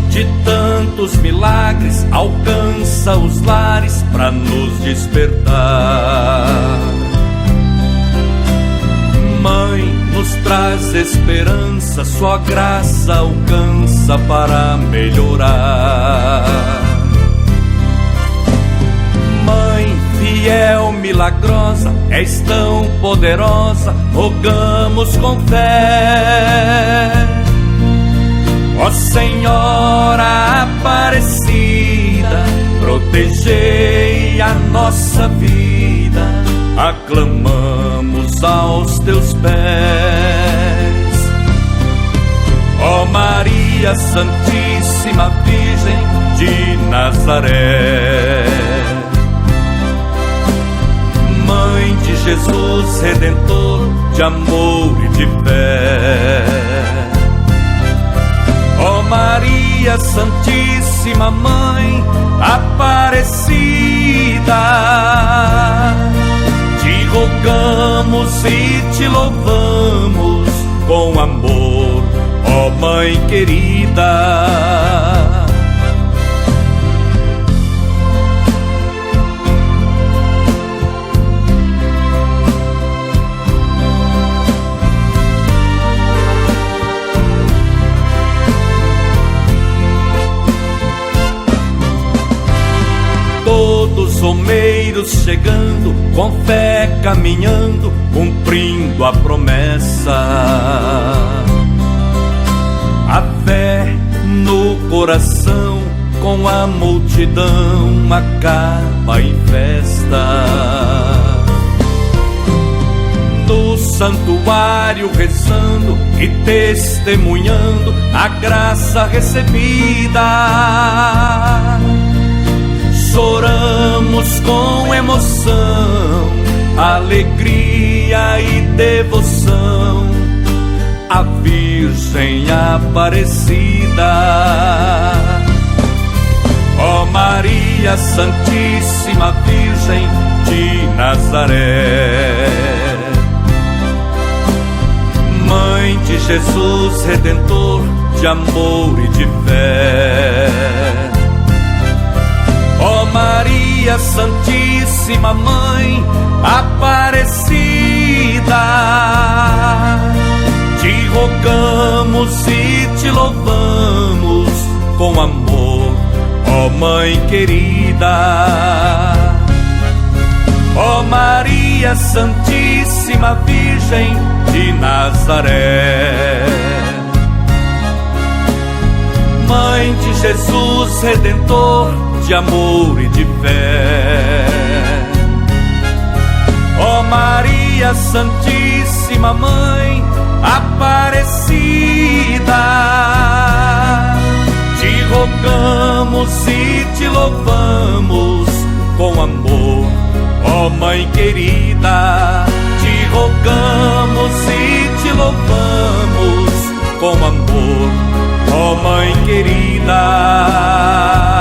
de tantos milagres, alcança os lares pra nos despertar. Mãe, nos traz esperança, sua graça alcança para melhorar. Mãe fiel, milagrosa, és tão poderosa, rogamos com fé. Ó Senhora Aparecida, protegei a nossa vida, aclamamos aos teus pés. Ó Maria Santíssima Virgem de Nazaré, Mãe de Jesus Redentor, de amor e de fé. Ó Maria Santíssima Mãe Aparecida, te rogamos e te louvamos com amor, ó Mãe querida. Todos romeiros chegando, com fé caminhando, cumprindo a promessa. A fé no coração, com a multidão, acaba em festa. No santuário rezando e testemunhando a graça recebida. Choramos com emoção, alegria e devoção à Virgem Aparecida. Ó Maria Santíssima Virgem de Nazaré, Mãe de Jesus Redentor, de amor e de fé. Ó Maria Santíssima Mãe Aparecida, te rogamos e te louvamos com amor, ó Mãe querida. Ó Maria Santíssima Virgem de Nazaré, Mãe de Jesus Redentor, de amor e de fé. Ó Maria Santíssima Mãe Aparecida, te rogamos e te louvamos com amor, ó Mãe querida. Te rogamos e te louvamos com amor, ó Mãe querida.